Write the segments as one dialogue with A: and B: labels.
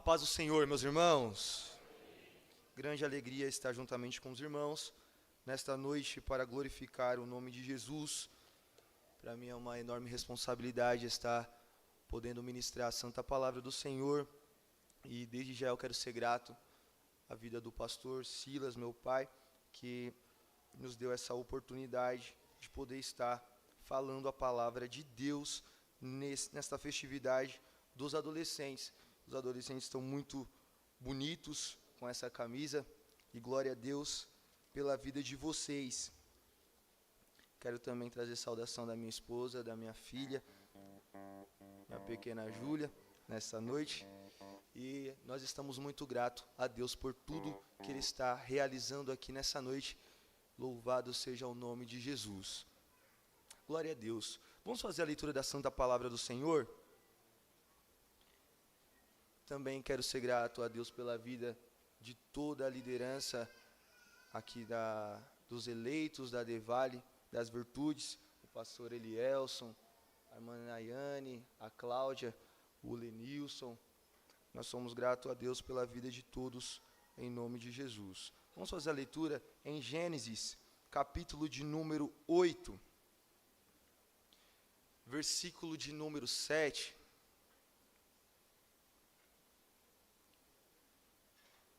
A: A paz do Senhor, meus irmãos. Grande alegria estar juntamente com os irmãos nesta noite para glorificar o nome de Jesus. Para mim é uma enorme responsabilidade estar podendo ministrar a santa palavra do Senhor. E desde já eu quero ser grato à vida do pastor Silas, meu pai, que nos deu essa oportunidade de poder estar falando a palavra de Deus nesta festividade dos adolescentes. Os adolescentes estão muito bonitos com essa camisa e glória a Deus pela vida de vocês. Quero também trazer saudação da minha esposa, da minha filha, minha pequena Júlia, nessa noite. E nós estamos muito gratos a Deus por tudo que Ele está realizando aqui nessa noite. Louvado seja o nome de Jesus. Glória a Deus. Vamos fazer a leitura da Santa Palavra do Senhor? Também quero ser grato a Deus pela vida de toda a liderança aqui dos eleitos da Devale, das Virtudes, o pastor Elielson, a irmã Nayane, a Cláudia, o Lenilson. Nós somos gratos a Deus pela vida de todos, em nome de Jesus. Vamos fazer a leitura em Gênesis, capítulo de número 8, versículo de número 7.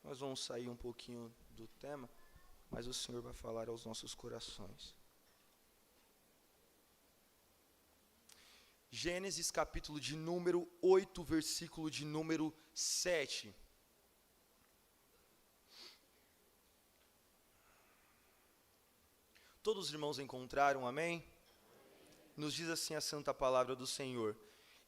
A: Nós vamos sair um pouquinho do tema, mas o Senhor vai falar aos nossos corações. Gênesis capítulo de número 8, versículo de número 7. Todos os irmãos encontraram, amém? Nos diz assim a santa palavra do Senhor.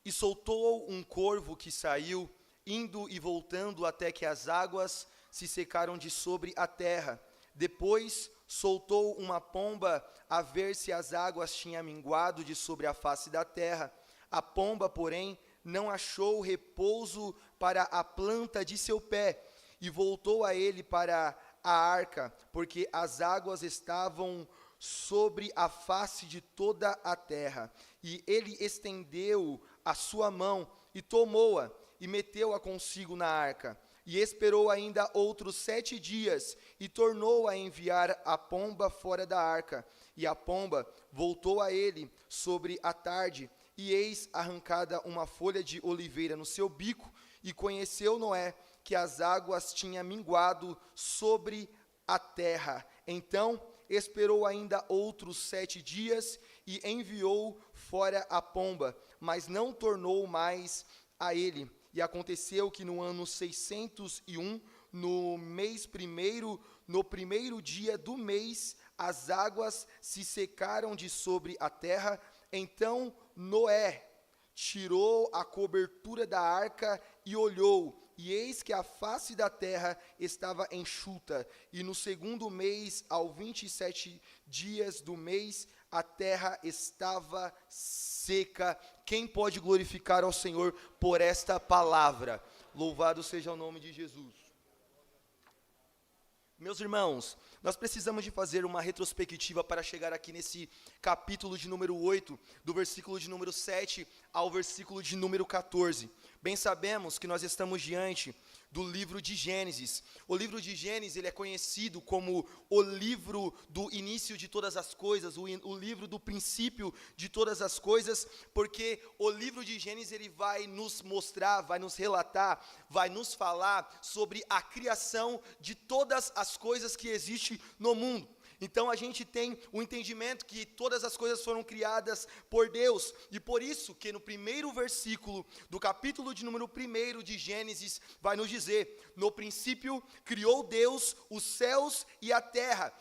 A: E soltou um corvo que saiu, indo e voltando até que as águas se secaram de sobre a terra. Depois soltou uma pomba a ver se as águas tinham minguado de sobre a face da terra. A pomba, porém, não achou repouso para a planta de seu pé, e voltou a ele para a arca, porque as águas estavam sobre a face de toda a terra. E ele estendeu a sua mão e tomou-a, e meteu-a consigo na arca, e esperou ainda outros 7 dias, e tornou a enviar a pomba fora da arca. E a pomba voltou a ele sobre a tarde, e eis arrancada uma folha de oliveira no seu bico, e conheceu Noé que as águas tinham minguado sobre a terra. Então esperou ainda outros 7 dias, e enviou fora a pomba, mas não tornou mais a ele. E aconteceu que no ano 601, no mês primeiro, no primeiro dia do mês, as águas se secaram de sobre a terra. Então Noé tirou a cobertura da arca e olhou, e eis que a face da terra estava enxuta. E no segundo mês, ao 27 dias do mês, a terra estava seca. Quem pode glorificar ao Senhor por esta palavra? Louvado seja o nome de Jesus. Meus irmãos, nós precisamos de fazer uma retrospectiva para chegar aqui nesse capítulo de número 8, do versículo de número 7 ao versículo de número 14. Bem sabemos que nós estamos diante do livro de Gênesis. O livro de Gênesis, ele é conhecido como o livro do início de todas as coisas, o livro do princípio de todas as coisas, porque o livro de Gênesis, ele vai nos mostrar, vai nos relatar, vai nos falar sobre a criação de todas as coisas que existem no mundo. Então a gente tem o entendimento que todas as coisas foram criadas por Deus, e por isso que no primeiro versículo do capítulo de número 1 de Gênesis vai nos dizer: no princípio criou Deus os céus e a terra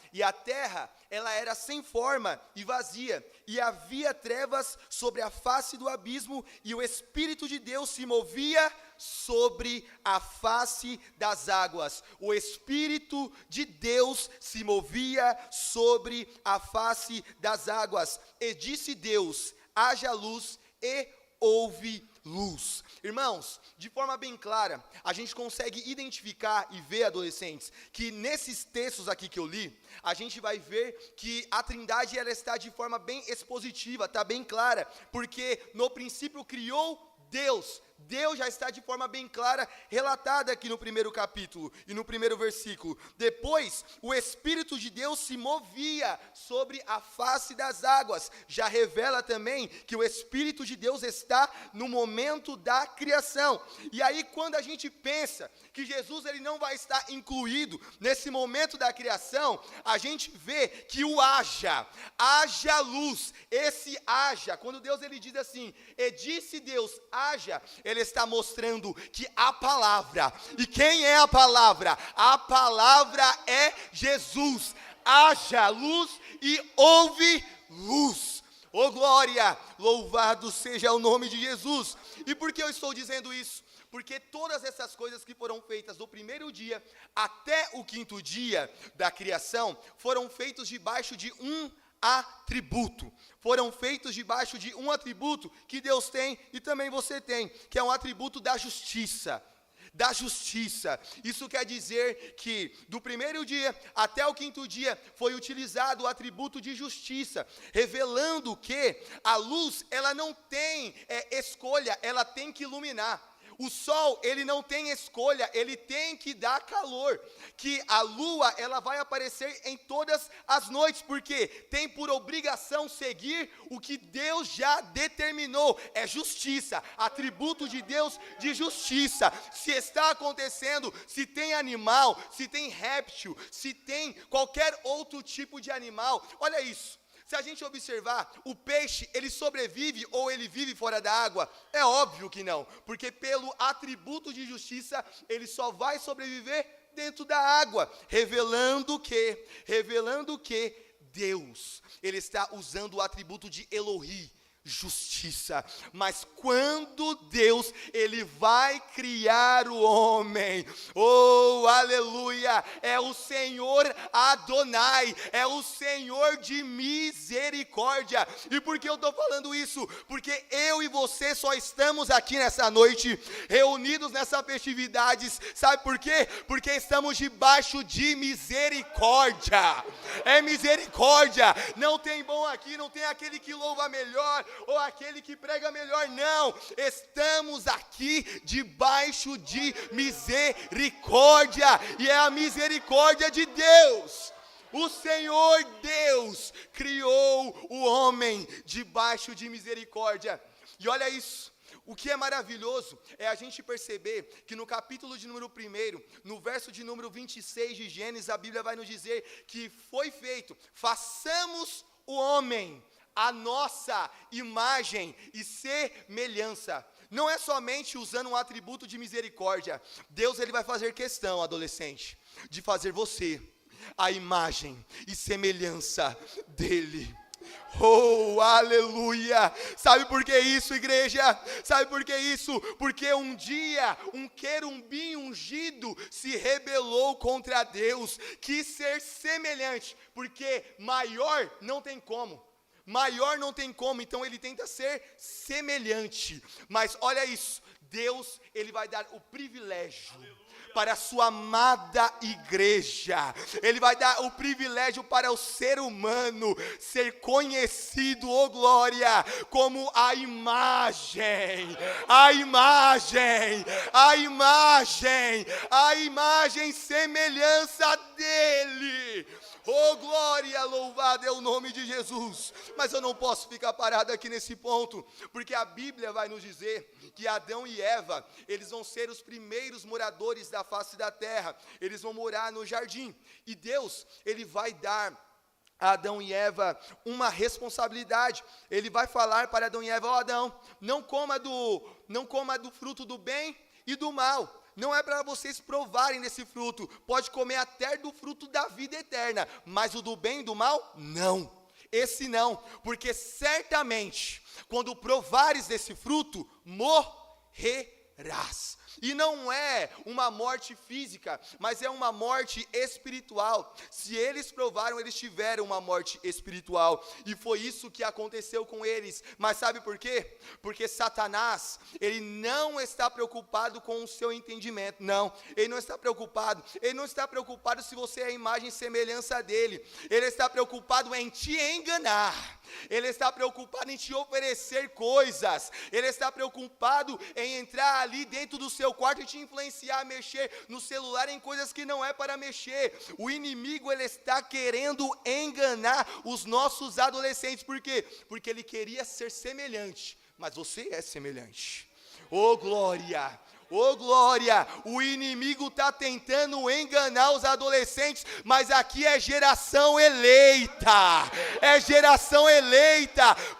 A: ela era sem forma e vazia, e havia trevas sobre a face do abismo, e o Espírito de Deus se movia sobre a face das águas. O Espírito de Deus se movia sobre a face das águas. E disse Deus: haja luz, e houve luz. Irmãos, de forma bem clara, a gente consegue identificar e ver, adolescentes, que nesses textos aqui que eu li, a gente vai ver que a Trindade ela está de forma bem expositiva, está bem clara, porque no princípio criou Deus. Deus já está de forma bem clara relatada aqui no primeiro capítulo e no primeiro versículo. Depois, o Espírito de Deus se movia sobre a face das águas. Já revela também que o Espírito de Deus está no momento da criação. E aí, quando a gente pensa que Jesus ele não vai estar incluído nesse momento da criação, a gente vê que o haja luz, esse haja, quando Deus ele diz assim, e disse Deus, haja, ele está mostrando que a palavra, e quem é a palavra? A palavra é Jesus. Haja luz e houve luz. Oh glória, louvado seja o nome de Jesus. E por que eu estou dizendo isso? Porque todas essas coisas que foram feitas do primeiro dia até o quinto dia da criação, foram feitos debaixo de um atributo. Foram feitos debaixo de um atributo que Deus tem e também você tem, que é um atributo da justiça. Da justiça. Isso quer dizer que do primeiro dia até o quinto dia foi utilizado o atributo de justiça, revelando que a luz ela não tem escolha, ela tem que iluminar. O sol, ele não tem escolha, ele tem que dar calor, que a lua, ela vai aparecer em todas as noites, porque tem por obrigação seguir o que Deus já determinou, é justiça, atributo de Deus de justiça. Se está acontecendo, se tem animal, se tem réptil, se tem qualquer outro tipo de animal, olha isso. Se a gente observar, o peixe, ele sobrevive ou ele vive fora da água? É óbvio que não, porque pelo atributo de justiça, ele só vai sobreviver dentro da água, revelando que Deus, ele está usando o atributo de Elohi, justiça. Mas quando Deus ele vai criar o homem, oh aleluia, é o Senhor Adonai, é o Senhor de misericórdia. E por que eu estou falando isso? Porque eu e você só estamos aqui nessa noite, reunidos nessa festividades, sabe por quê? Porque estamos debaixo de misericórdia, é misericórdia. Não tem bom aqui, não tem aquele que louva melhor, ou aquele que prega melhor, não, estamos aqui debaixo de misericórdia, e é a misericórdia de Deus. O Senhor Deus criou o homem debaixo de misericórdia, e olha isso. O que é maravilhoso é a gente perceber que no capítulo de número 1, no verso de número 26 de Gênesis, a Bíblia vai nos dizer que foi feito, façamos o homem a nossa imagem e semelhança. Não é somente usando um atributo de misericórdia. Deus ele vai fazer questão, adolescente, de fazer você a imagem e semelhança dele. Oh, aleluia! Sabe por que isso, igreja? Sabe por que isso? Porque um dia um querubim ungido se rebelou contra Deus, quis ser semelhante, porque maior não tem como. Maior não tem como, então ele tenta ser semelhante. Mas olha isso, Deus ele vai dar o privilégio para a sua amada igreja. Ele vai dar o privilégio para o ser humano ser conhecido, oh glória, como a imagem semelhança dele. Oh glória, louvado é o nome de Jesus. Mas eu não posso ficar parado aqui nesse ponto, porque a Bíblia vai nos dizer que Adão e Eva, eles vão ser os primeiros moradores da face da terra. Eles vão morar no jardim, e Deus, ele vai dar a Adão e Eva uma responsabilidade. Ele vai falar para Adão e Eva: ó Adão, não coma do fruto do bem e do mal. Não é para vocês provarem desse fruto, pode comer até do fruto da vida eterna, mas o do bem e do mal, não. Esse não, porque certamente, quando provares desse fruto, morrerás. E não é uma morte física, mas é uma morte espiritual. Se eles provaram, eles tiveram uma morte espiritual. E foi isso que aconteceu com eles. Mas sabe por quê? Porque Satanás, ele não está preocupado com o seu entendimento. Não, ele não está preocupado. Ele não está preocupado se você é a imagem e semelhança dele. Ele está preocupado em te enganar. Ele está preocupado em te oferecer coisas. Ele está preocupado em entrar ali dentro do seu quarto e te influenciar a mexer no celular em coisas que não é para mexer. O inimigo, ele está querendo enganar os nossos adolescentes. Por quê? Porque ele queria ser semelhante, mas você é semelhante. Oh glória! Oh glória, o inimigo está tentando enganar os adolescentes, mas aqui é geração eleita,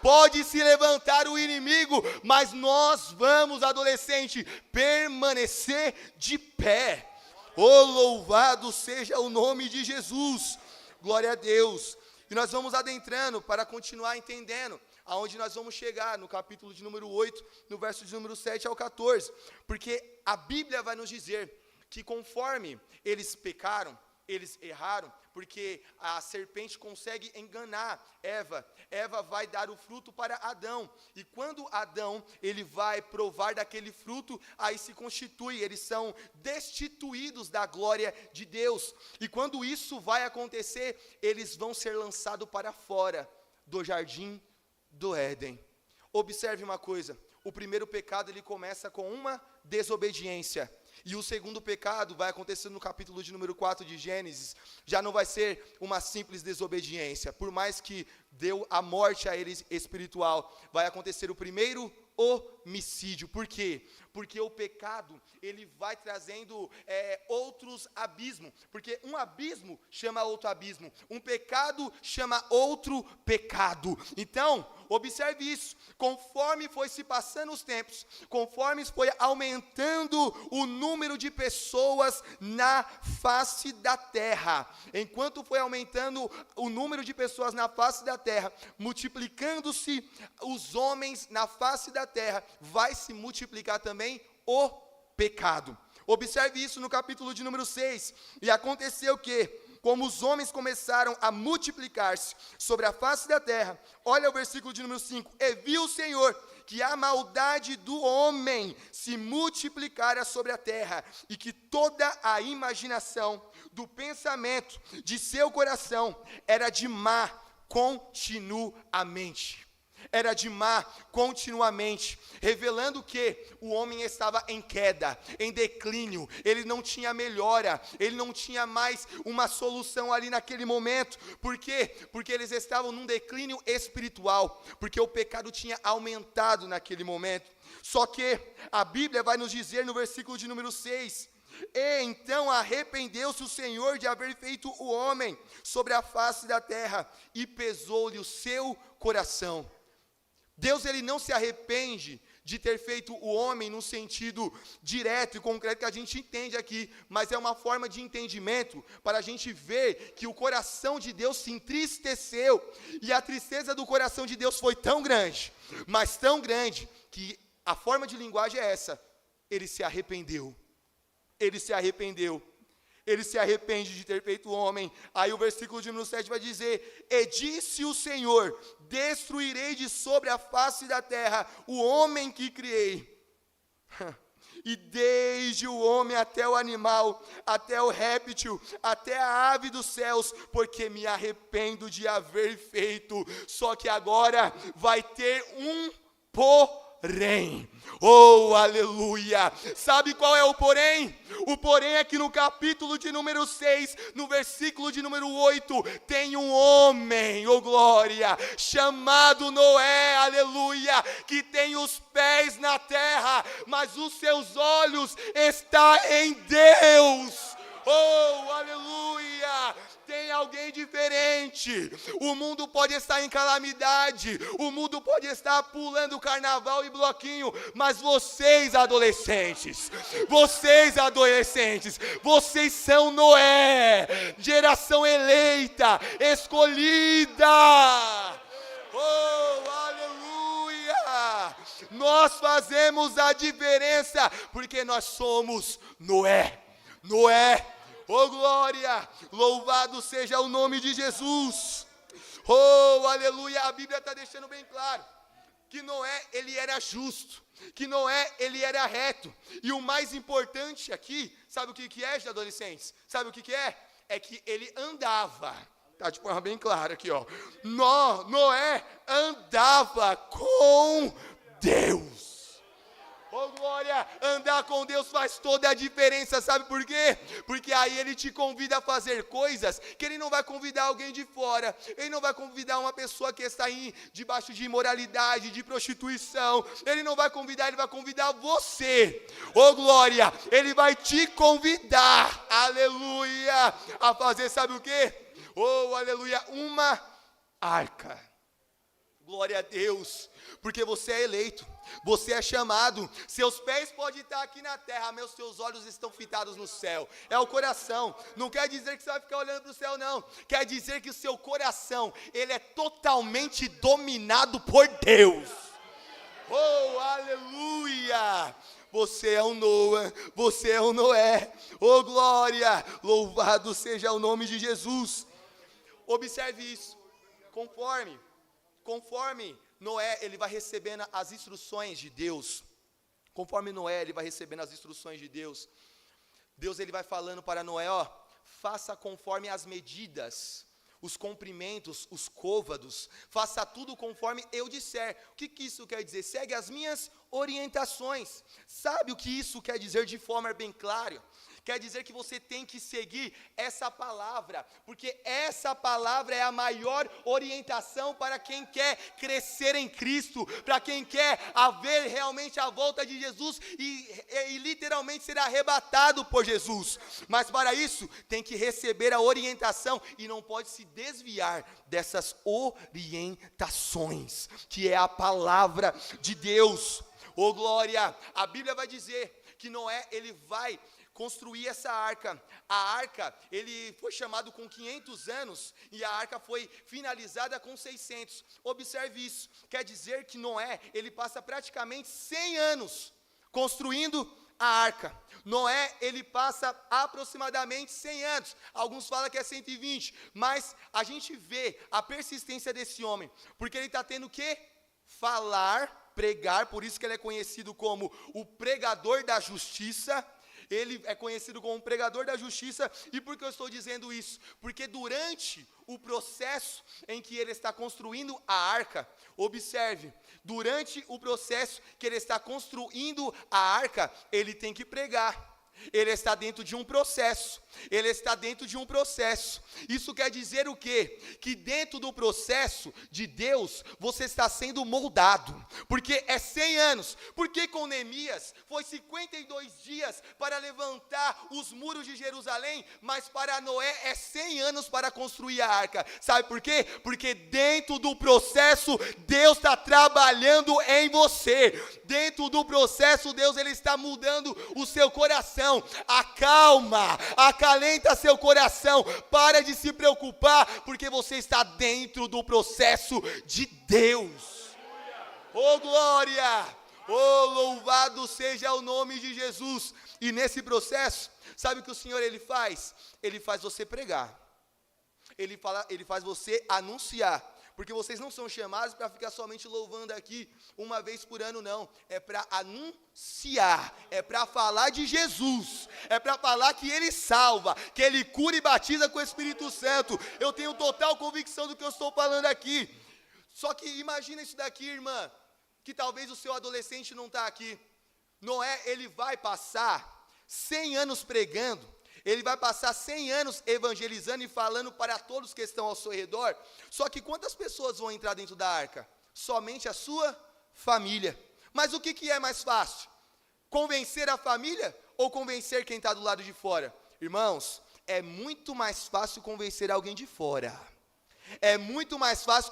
A: pode se levantar o inimigo, mas nós vamos, adolescente, permanecer de pé. Oh, louvado seja o nome de Jesus, glória a Deus. E nós vamos adentrando para continuar entendendo aonde nós vamos chegar no capítulo de número 8, no verso de número 7 ao 14, porque a Bíblia vai nos dizer que conforme eles pecaram, eles erraram, porque a serpente consegue enganar Eva vai dar o fruto para Adão, e quando Adão, ele vai provar daquele fruto, aí se constitui, eles são destituídos da glória de Deus, e quando isso vai acontecer, eles vão ser lançados para fora do jardim do Éden. Observe uma coisa, o primeiro pecado ele começa com uma desobediência, e o segundo pecado vai acontecer no capítulo de número 4 de Gênesis, já não vai ser uma simples desobediência, por mais que deu a morte a eles espiritual, vai acontecer o primeiro homicídio. Por quê? Porque o pecado, ele vai trazendo outros abismos, porque um abismo chama outro abismo, um pecado chama outro pecado. Então, observe isso, conforme foi se passando os tempos, conforme foi aumentando o número de pessoas na face da terra, enquanto foi aumentando o número de pessoas na face da terra, multiplicando-se os homens na face da terra, vai se multiplicar também o pecado. Observe isso no capítulo de número 6, e aconteceu que, como os homens começaram a multiplicar-se sobre a face da terra, olha o versículo de número 5, e viu o Senhor que a maldade do homem se multiplicara sobre a terra, e que toda a imaginação do pensamento de seu coração era de má continuamente. Era de má continuamente, revelando que o homem estava em queda, em declínio, ele não tinha melhora, ele não tinha mais uma solução ali naquele momento. Por quê? Porque eles estavam num declínio espiritual, porque o pecado tinha aumentado naquele momento. Só que a Bíblia vai nos dizer no versículo de número 6, e então arrependeu-se o Senhor de haver feito o homem sobre a face da terra, e pesou-lhe o seu coração. Deus, ele não se arrepende de ter feito o homem no sentido direto e concreto que a gente entende aqui, mas é uma forma de entendimento para a gente ver que o coração de Deus se entristeceu, e a tristeza do coração de Deus foi tão grande, mas tão grande, que a forma de linguagem é essa: ele se arrependeu, ele se arrependeu. Ele se arrepende de ter feito o homem. Aí o versículo de número 7 vai dizer: e disse o Senhor, destruirei de sobre a face da terra o homem que criei, e desde o homem até o animal, até o réptil, até a ave dos céus, porque me arrependo de haver feito. Só que agora vai ter um porém. Oh, aleluia! Sabe qual é o porém? O porém é que no capítulo de número 6, no versículo de número 8, tem um homem, oh glória, chamado Noé, aleluia, que tem os pés na terra, mas os seus olhos estão em Deus. Oh, aleluia! Tem alguém diferente. O mundo pode estar em calamidade, o mundo pode estar pulando carnaval e bloquinho, mas vocês adolescentes, vocês são Noé, geração eleita, escolhida. Oh, aleluia! Nós fazemos a diferença, porque nós somos Noé. Noé, oh glória, louvado seja o nome de Jesus. Oh, aleluia, a Bíblia está deixando bem claro que Noé, ele era justo, que Noé, ele era reto. E o mais importante aqui, sabe o que é, adolescentes? Sabe o que é? É que ele andava. Tá de forma bem clara aqui, ó. Noé andava com Deus. Oh glória, andar com Deus faz toda a diferença, sabe por quê? Porque aí ele te convida a fazer coisas que ele não vai convidar alguém de fora, ele não vai convidar uma pessoa que está debaixo de imoralidade, de prostituição, ele não vai convidar, ele vai convidar você. Oh glória, ele vai te convidar, aleluia, a fazer sabe o quê? Oh aleluia, uma arca. Glória a Deus, porque você é eleito, você é chamado, seus pés podem estar aqui na terra, mas seus olhos estão fitados no céu, é o coração, não quer dizer que você vai ficar olhando para o céu não, quer dizer que o seu coração, ele é totalmente dominado por Deus. Oh, aleluia, você é um Noé, você é um Noé, oh glória, louvado seja o nome de Jesus. Observe isso, conforme Noé, ele vai recebendo as instruções de Deus, conforme Noé, ele vai recebendo as instruções de Deus, Deus ele vai falando para Noé, ó, faça conforme as medidas, os comprimentos, os côvados, faça tudo conforme eu disser. O que isso quer dizer? Segue as minhas orientações. Sabe o que isso quer dizer de forma bem clara? Quer dizer que você tem que seguir essa palavra, porque essa palavra é a maior orientação para quem quer crescer em Cristo, para quem quer haver realmente a volta de Jesus e literalmente ser arrebatado por Jesus. Mas para isso tem que receber a orientação e não pode se desviar dessas orientações, que é a palavra de Deus. Oh glória, a Bíblia vai dizer que Noé, ele vai construir essa arca. A arca, ele foi chamado com 500 anos e a arca foi finalizada com 600. Observe isso, quer dizer que Noé, ele passa praticamente 100 anos construindo a arca. Noé, ele passa aproximadamente 100 anos, alguns falam que é 120, mas a gente vê a persistência desse homem, porque ele está tendo que falar, pregar, por isso que ele é conhecido como o pregador da justiça. Ele é conhecido como pregador da justiça. E por que eu estou dizendo isso? Porque durante o processo em que ele está construindo a arca, observe, durante o processo que ele está construindo a arca, ele tem que pregar. Ele está dentro de um processo, ele está dentro de um processo. Isso quer dizer o quê? Que dentro do processo de Deus, você está sendo moldado, porque é 100 anos, porque com Neemias foi 52 dias para levantar os muros de Jerusalém, mas para Noé é 100 anos para construir a arca. Sabe por quê? Porque dentro do processo, Deus está trabalhando em você, dentro do processo, Deus ele está mudando o seu coração. Acalma, acalenta seu coração, para de se preocupar, porque você está dentro do processo de Deus. Oh glória, oh louvado seja o nome de Jesus. E nesse processo, sabe o que o Senhor ele faz? Ele faz você pregar, ele faz você anunciar. Porque vocês não são chamados para ficar somente louvando aqui uma vez por ano, não. É para anunciar, é para falar de Jesus, é para falar que Ele salva, que Ele cura e batiza com o Espírito Santo. Eu tenho total convicção do que eu estou falando aqui. Só que imagina isso daqui, irmã, que talvez o seu adolescente não está aqui. Noé, ele vai passar 100 anos pregando, ele vai passar 100 anos evangelizando e falando para todos que estão ao seu redor. Só que quantas pessoas vão entrar dentro da arca? Somente a sua família. Mas o que é mais fácil? Convencer a família ou convencer quem está do lado de fora? Irmãos, é muito mais fácil convencer alguém de fora. É muito mais fácil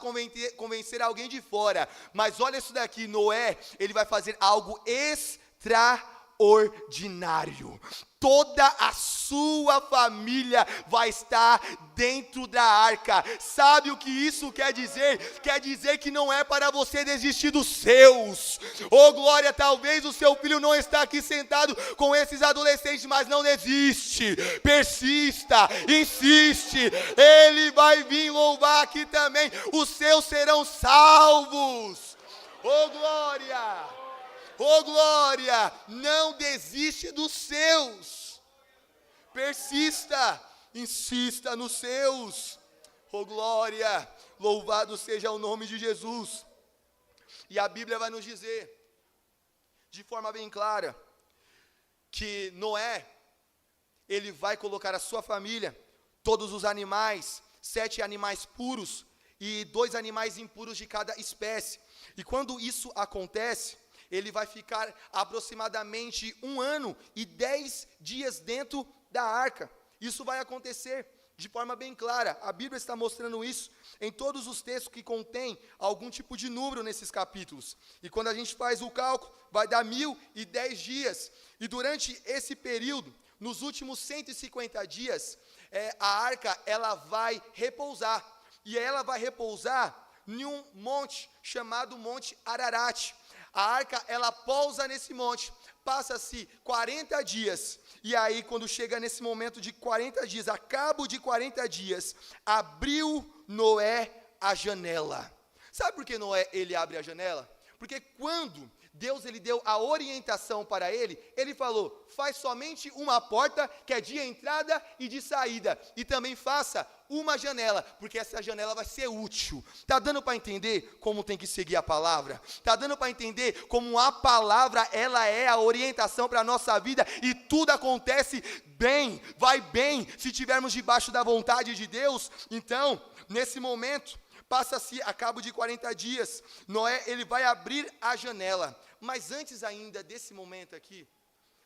A: convencer alguém de fora. Mas olha isso daqui, Noé, ele vai fazer algo extraordinário. extraordinário. Toda a sua família vai estar dentro da arca. Sabe o que isso quer dizer? Quer dizer que não é para você desistir dos seus. Oh glória, talvez o seu filho não está aqui sentado com esses adolescentes, mas não desiste. Persista, insiste. Ele vai vir louvar aqui também. Os seus serão salvos. Oh glória! Oh glória, não desiste dos seus, persista, insista nos seus. Oh glória, louvado seja o nome de Jesus. E a Bíblia vai nos dizer, de forma bem clara, que Noé, ele vai colocar a sua família, todos os animais, 7 animais puros e 2 animais impuros de cada espécie. E quando isso acontece, ele vai ficar aproximadamente 1 ano e 10 dias dentro da arca. Isso vai acontecer de forma bem clara. A Bíblia está mostrando isso em todos os textos que contém algum tipo de número nesses capítulos. E quando a gente faz o cálculo, vai dar 1010 dias. E durante esse período, nos últimos 150 dias, a arca ela vai repousar. E ela vai repousar em um monte chamado Monte Ararat. A arca, ela pousa nesse monte, passa-se 40 dias, e aí quando chega nesse momento de 40 dias, a cabo de 40 dias, abriu Noé a janela. Sabe por que Noé, ele abre a janela? Porque quando Deus ele deu a orientação para ele, ele falou, faz somente uma porta, que é de entrada e de saída, e também faça uma janela, porque essa janela vai ser útil. Está dando para entender como tem que seguir a palavra? Está dando para entender como a palavra, ela é a orientação para a nossa vida, e tudo acontece bem, vai bem, se tivermos debaixo da vontade de Deus. Então, nesse momento, passa-se a cabo de 40 dias, Noé, ele vai abrir a janela. Mas antes ainda desse momento aqui,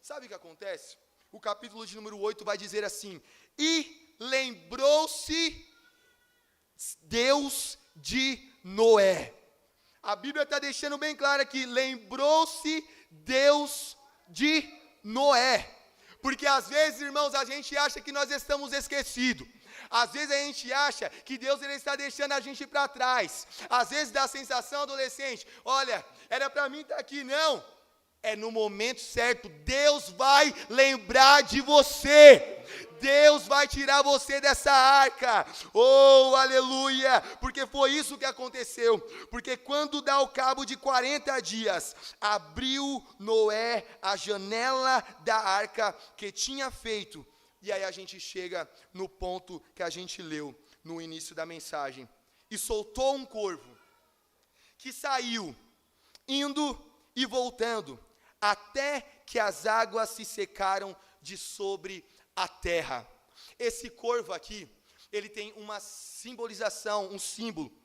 A: sabe o que acontece? O capítulo de número 8 vai dizer assim, e lembrou-se Deus de Noé. A Bíblia está deixando bem claro aqui, lembrou-se Deus de Noé. Porque às vezes, irmãos, a gente acha que nós estamos esquecidos. Às vezes a gente acha que Deus ele está deixando a gente para trás. Às vezes dá a sensação, adolescente, olha, era para mim estar aqui. Não, é no momento certo, Deus vai lembrar de você. Deus vai tirar você dessa arca. Oh, aleluia, porque foi isso que aconteceu. Porque quando dá o cabo de 40 dias, abriu Noé a janela da arca que tinha feito. E aí a gente chega no ponto que a gente leu no início da mensagem. E soltou um corvo, que saiu, indo e voltando, até que as águas se secaram de sobre a terra. Esse corvo aqui, ele tem uma simbolização, um símbolo.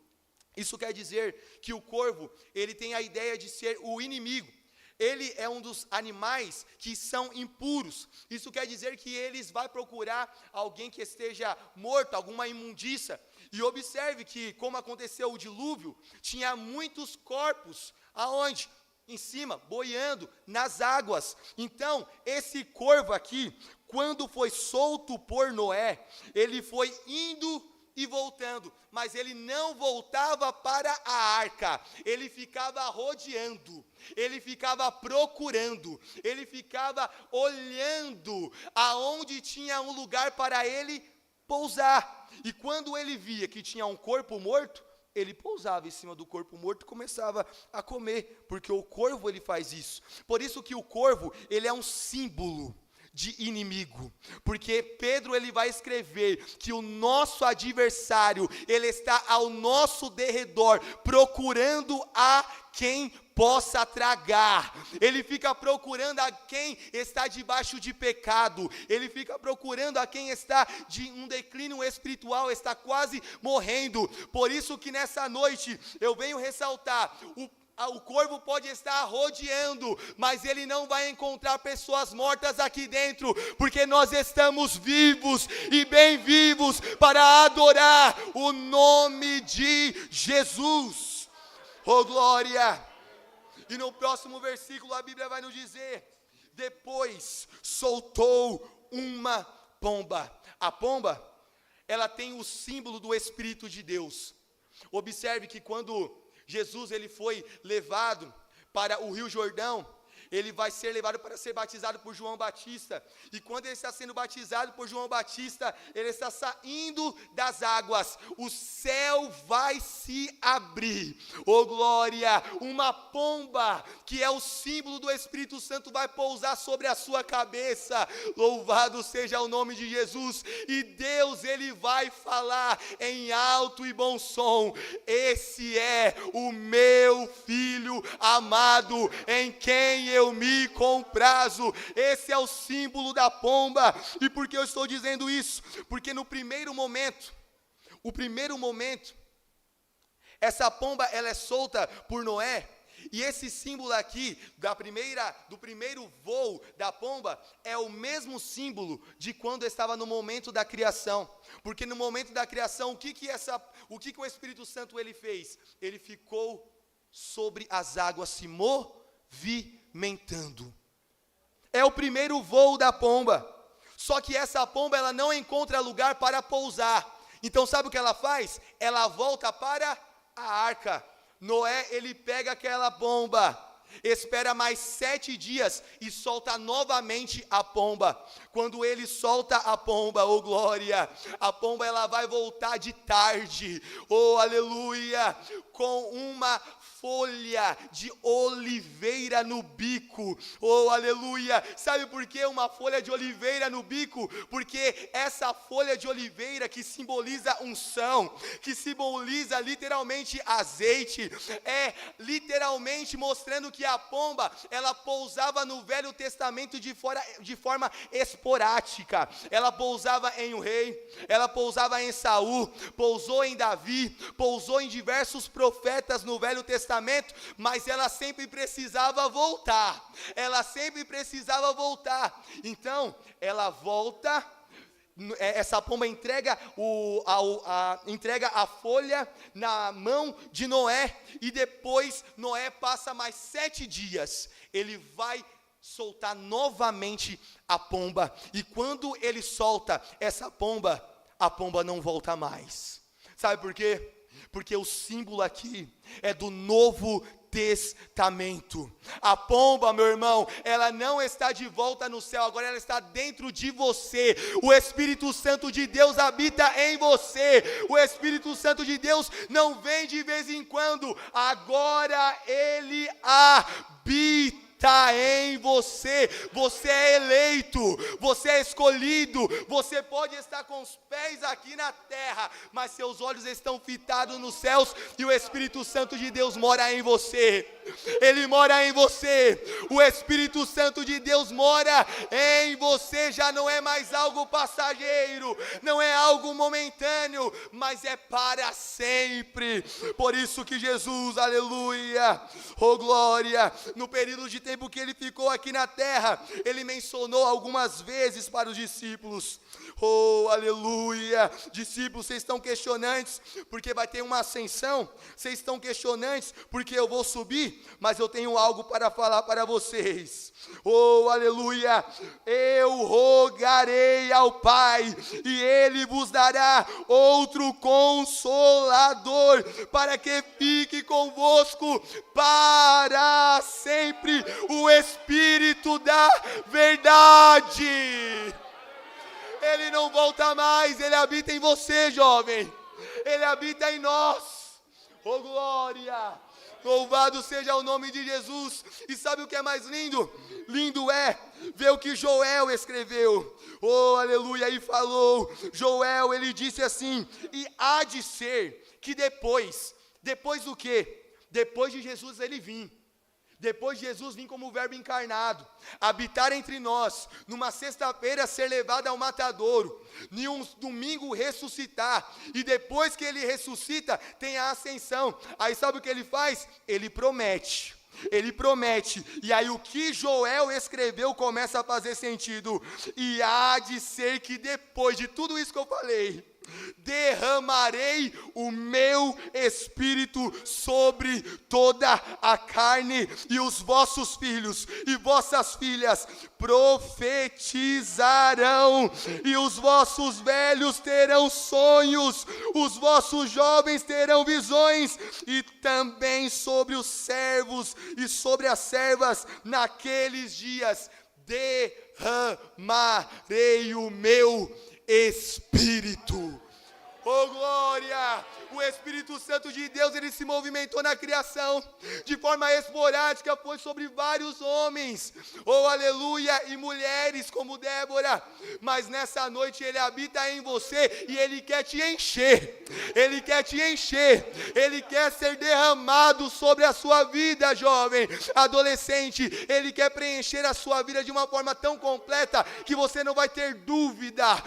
A: Isso quer dizer que o corvo, ele tem a ideia de ser o inimigo. Ele é um dos animais que são impuros. Isso quer dizer que eles vão procurar alguém que esteja morto, alguma imundícia. E observe que, como aconteceu o dilúvio, tinha muitos corpos, aonde? Em cima, boiando nas águas. Então, esse corvo aqui, quando foi solto por Noé, ele foi indo e voltando, mas ele não voltava para a arca, ele ficava rodeando, ele ficava procurando, ele ficava olhando aonde tinha um lugar para ele pousar. E quando ele via que tinha um corpo morto, ele pousava em cima do corpo morto e começava a comer, porque o corvo ele faz isso. Por isso que o corvo, ele é um símbolo de inimigo, porque Pedro ele vai escrever que o nosso adversário, ele está ao nosso derredor, procurando a quem possa tragar. Ele fica procurando a quem está debaixo de pecado, ele fica procurando a quem está de um declínio espiritual, está quase morrendo. Por isso que nessa noite eu venho ressaltar, o corvo pode estar rodeando, mas ele não vai encontrar pessoas mortas aqui dentro, porque nós estamos vivos e bem vivos para adorar o nome de Jesus. Oh glória! E no próximo versículo a Bíblia vai nos dizer, depois soltou uma pomba. A pomba, ela tem o símbolo do Espírito de Deus. Observe que quando Jesus ele foi levado para o Rio Jordão, ele vai ser levado para ser batizado por João Batista, e quando ele está sendo batizado por João Batista, ele está saindo das águas, o céu vai se abrir, oh glória, uma pomba, que é o símbolo do Espírito Santo, vai pousar sobre a sua cabeça, louvado seja o nome de Jesus, e Deus ele vai falar em alto e bom som, esse é o meu Filho amado, em quem eu me comprazo. Esse é o símbolo da pomba. E por que eu estou dizendo isso? Porque no primeiro momento, essa pomba ela é solta por Noé, e esse símbolo aqui do primeiro voo da pomba é o mesmo símbolo de quando estava no momento da criação. Porque no momento da criação, o que o Espírito Santo ele fez? Ele ficou sobre as águas se movimentando. É o primeiro voo da pomba. Só que essa pomba ela não encontra lugar para pousar. Então sabe o que ela faz? Ela volta para a arca. Noé ele pega aquela pomba, espera mais 7 dias e solta novamente a pomba. Quando ele solta a pomba, oh glória, a pomba ela vai voltar de tarde, oh aleluia, com uma folha de oliveira no bico, oh aleluia. Sabe por que uma folha de oliveira no bico? Porque essa folha de oliveira que simboliza unção, que simboliza literalmente azeite, é literalmente mostrando que a pomba, ela pousava no Velho Testamento de forma esporádica. Ela pousava em um rei, ela pousava em Saul, pousou em Davi, pousou em diversos profetas no Velho Testamento, mas ela sempre precisava voltar. Então, ela volta. Essa pomba entrega a folha na mão de Noé, e depois Noé passa mais 7 dias, ele vai soltar novamente a pomba, e quando ele solta essa pomba, a pomba não volta mais. Sabe por quê? Porque o símbolo aqui é do Novo Testamento. A pomba, meu irmão, ela não está de volta no céu, agora ela está dentro de você. O Espírito Santo de Deus habita em você. O Espírito Santo de Deus não vem de vez em quando, agora ele habita em você. Você é eleito, você é escolhido. Você pode estar com os pés aqui na terra, mas seus olhos estão fitados nos céus, e o Espírito Santo de Deus mora em você. Ele mora em você. O Espírito Santo de Deus mora em você. Já não é mais algo passageiro, não é algo momentâneo, mas é para sempre. Por isso que Jesus, aleluia, oh glória, no período de tempo que ele ficou aqui na terra, ele mencionou algumas vezes para os discípulos, oh aleluia, discípulos, vocês estão questionantes porque vai ter uma ascensão, vocês estão questionantes porque eu vou subir, mas eu tenho algo para falar para vocês, oh aleluia, eu rogarei ao Pai, e Ele vos dará outro Consolador, para que fique convosco para sempre, o Espírito da verdade. Ele não volta mais, ele habita em você, jovem, ele habita em nós, oh glória, louvado seja o nome de Jesus. E sabe o que é mais lindo? Lindo é ver o que Joel escreveu, oh aleluia, e falou, Joel, ele disse assim, e há de ser que depois do quê? Depois de Jesus ele vir, depois de Jesus vir como verbo encarnado, habitar entre nós, numa sexta-feira ser levado ao matadouro, em um domingo ressuscitar, e depois que ele ressuscita, tem a ascensão. Aí sabe o que ele faz? Ele promete, e aí o que Joel escreveu começa a fazer sentido, e há de ser que depois de tudo isso que eu falei, derramarei o meu espírito sobre toda a carne, e os vossos filhos e vossas filhas profetizarão, e os vossos velhos terão sonhos, os vossos jovens terão visões, e também sobre os servos e sobre as servas naqueles dias derramarei o meu Espírito. Oh glória! O Espírito Santo de Deus, ele se movimentou na criação, de forma esporádica, foi sobre vários homens, oh aleluia, e mulheres como Débora, mas nessa noite ele habita em você, e ele quer te encher, ele quer te encher, ele quer ser derramado sobre a sua vida, jovem, adolescente, ele quer preencher a sua vida de uma forma tão completa, que você não vai ter dúvida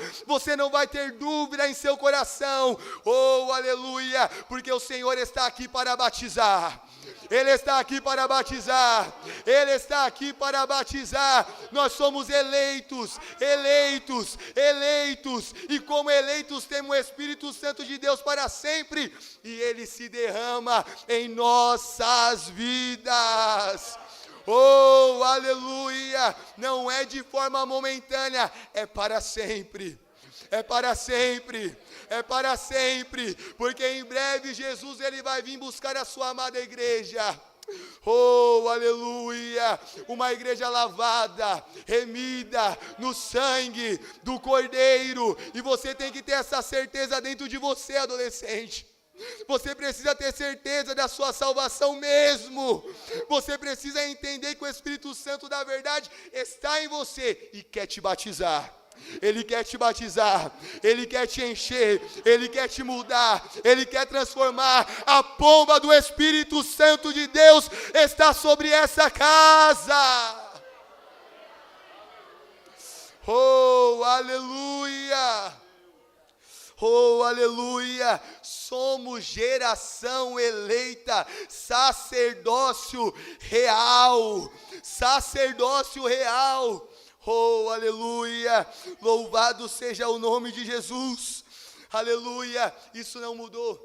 A: em seu coração, oh aleluia, porque o Senhor está aqui para batizar, Ele está aqui para batizar, Ele está aqui para batizar. Nós somos eleitos, e como eleitos temos o Espírito Santo de Deus para sempre, e Ele se derrama em nossas vidas. Oh, aleluia, não é de forma momentânea, é para sempre. É para sempre, porque em breve Jesus ele vai vir buscar a sua amada igreja. Oh, aleluia, uma igreja lavada, remida no sangue do Cordeiro, e você tem que ter essa certeza dentro de você, adolescente. Você precisa ter certeza da sua salvação mesmo. Você precisa entender que o Espírito Santo da verdade está em você e quer te batizar. Ele quer te batizar, Ele quer te encher, Ele quer te mudar, Ele quer transformar. A pomba do Espírito Santo de Deus está sobre essa casa. Oh, aleluia! Oh, aleluia! Somos geração eleita, sacerdócio real, Oh, aleluia, louvado seja o nome de Jesus, aleluia, isso não mudou.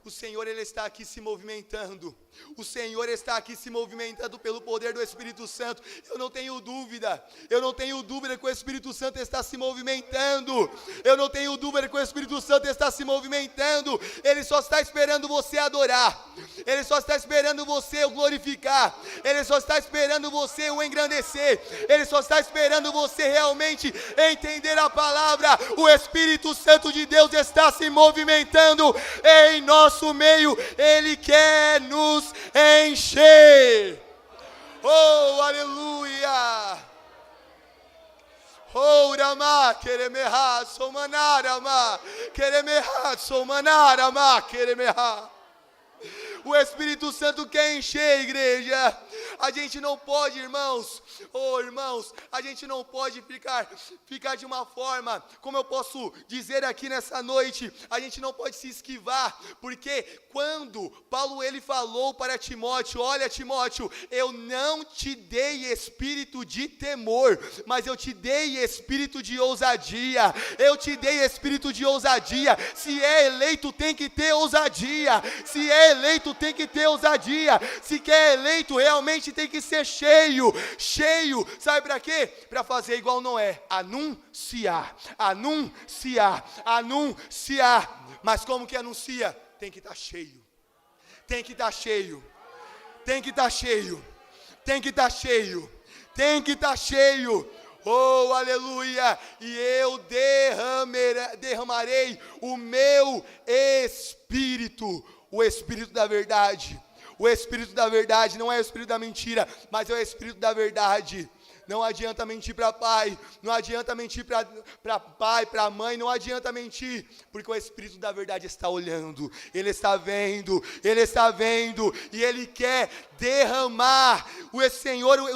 A: O Senhor, Ele está aqui se movimentando. O Senhor está aqui se movimentando pelo poder do Espírito Santo. Eu não tenho dúvida que o Espírito Santo está se movimentando. Ele só está esperando você adorar. Ele só está esperando você o glorificar. Ele só está esperando você o engrandecer. Ele só está esperando você realmente entender a palavra. O Espírito Santo de Deus está se movimentando em nosso meio. Ele quer nos encher. Oh, aleluia. Oh, Rama, Keremeha, Somanarama, Keremeha, Somanarama, Keremeha. O Espírito Santo quer encher a igreja. A gente não pode, irmãos, a gente não pode ficar de uma forma, como eu posso dizer aqui nessa noite, a gente não pode se esquivar, porque quando Paulo ele falou para Timóteo, olha Timóteo, eu não te dei espírito de temor, mas eu te dei espírito de ousadia, se é eleito tem que ter ousadia, se quer eleito realmente tem que ser cheio, sabe para quê? Para fazer igual Noé, anunciar, mas como que anuncia? Tem que estar cheio, oh aleluia, e eu derramarei o meu Espírito, o Espírito da verdade. O Espírito da verdade não é o Espírito da mentira, mas é o Espírito da verdade. Não adianta mentir para pai, não adianta mentir para pai, para mãe, não adianta mentir, porque o Espírito da verdade está olhando, Ele está vendo, e Ele quer derramar, o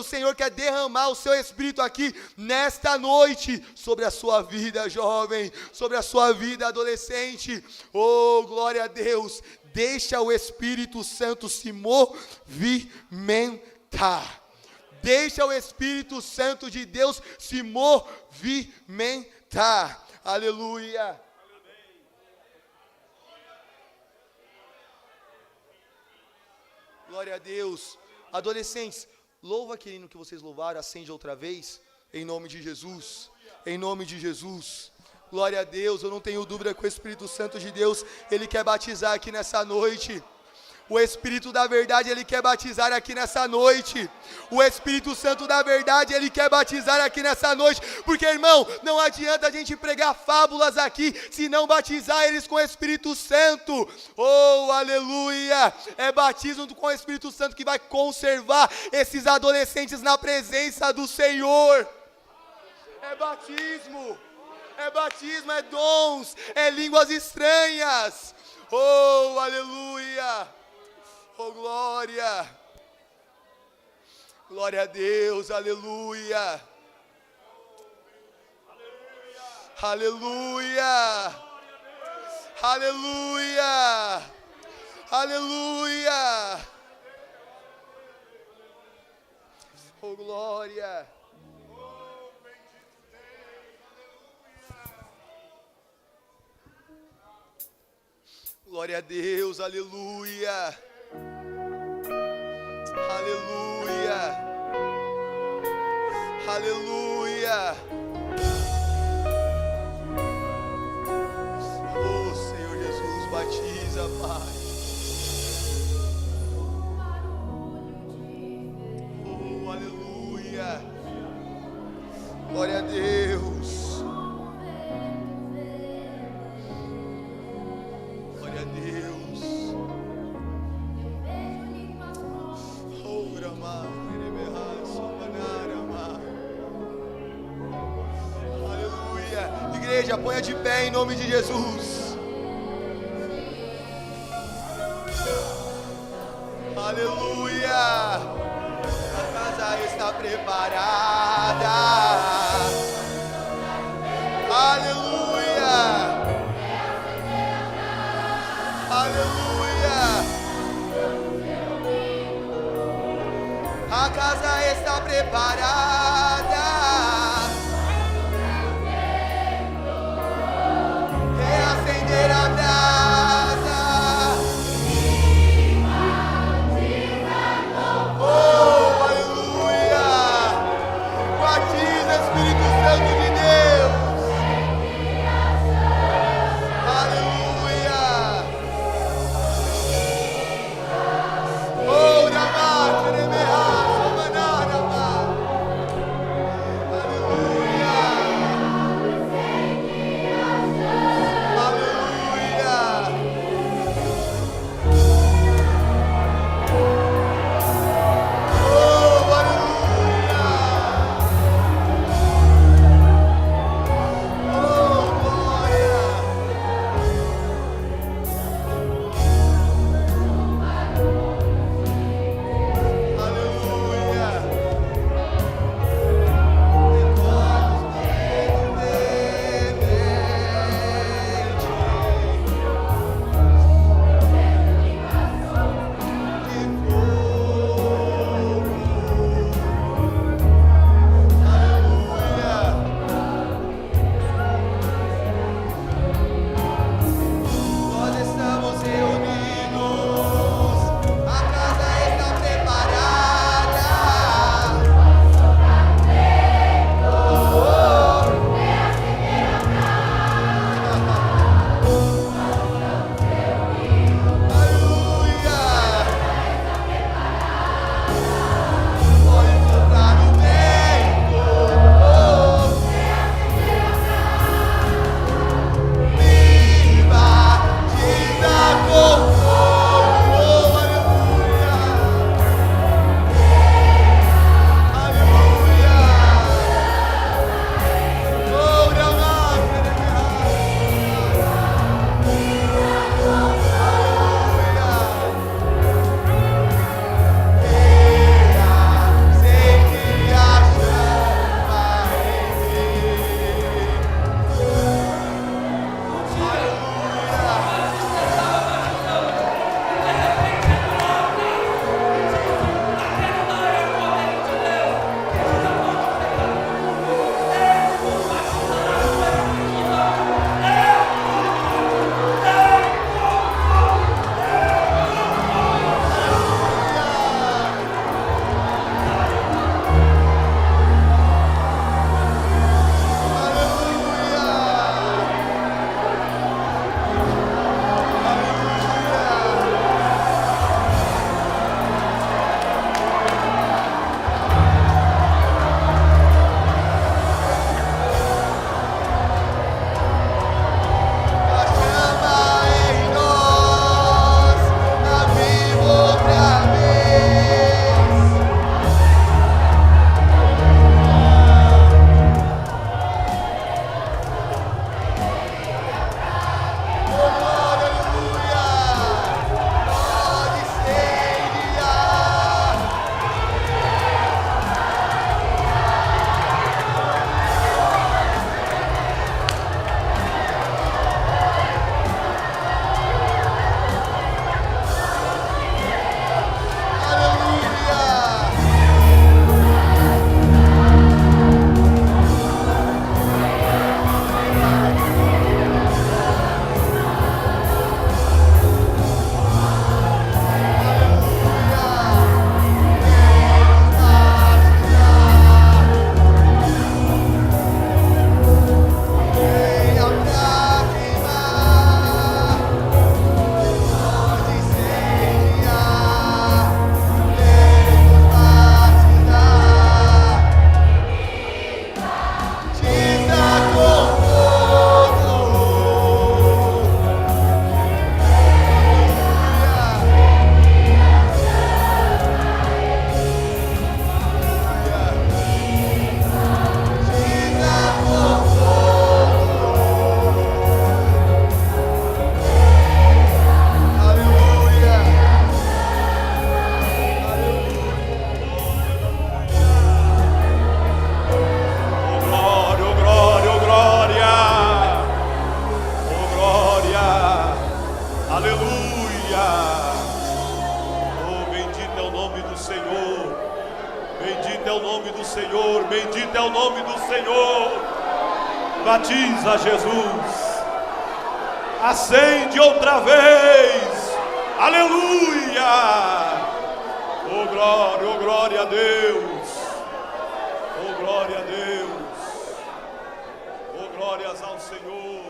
A: Senhor quer derramar o seu Espírito aqui, nesta noite, sobre a sua vida jovem, sobre a sua vida adolescente. Oh, glória a Deus, deixa o Espírito Santo se movimentar. Deixa o Espírito Santo de Deus se movimentar. Aleluia. Glória a Deus. Adolescentes, louva aquele hino que vocês louvaram, acende outra vez, em nome de Jesus. Em nome de Jesus. Glória a Deus. Eu não tenho dúvida que o Espírito Santo de Deus, Ele quer batizar aqui nessa noite. O Espírito da verdade, Ele quer batizar aqui nessa noite. O Espírito Santo da verdade, Ele quer batizar aqui nessa noite. Porque, irmão, não adianta a gente pregar fábulas aqui, se não batizar eles com o Espírito Santo. Oh, aleluia! É batismo com o Espírito Santo que vai conservar esses adolescentes na presença do Senhor. É batismo, é dons, é línguas estranhas. Oh, aleluia! Oh, glória! Glória a Deus, aleluia! Aleluia! Aleluia! Aleluia! Oh, glória! Glória a Deus, aleluia! Aleluia! Aleluia! Oh, Senhor Jesus, batiza, Pai. Oh, aleluia! Glória a Deus! Glória a Deus! Oh, Rama, aleluia! Igreja, ponha de pé em nome de Jesus. Aleluia! A casa está preparada. Aleluia! Aleluia! A casa está preparada. Reacender a brasa. Oh, aleluia! Batiza, Espírito Santo de Deus. Aleluia! Oh, Ramá, Teremeá, Somanarama.
B: Aleluia. Oh, bendito é o nome do Senhor. Bendito é o nome do Senhor. Bendito é o nome do Senhor. Batiza, Jesus. Acende outra vez. Aleluia. Oh, glória a Deus. Oh, glória a Deus. Oh, glórias ao Senhor.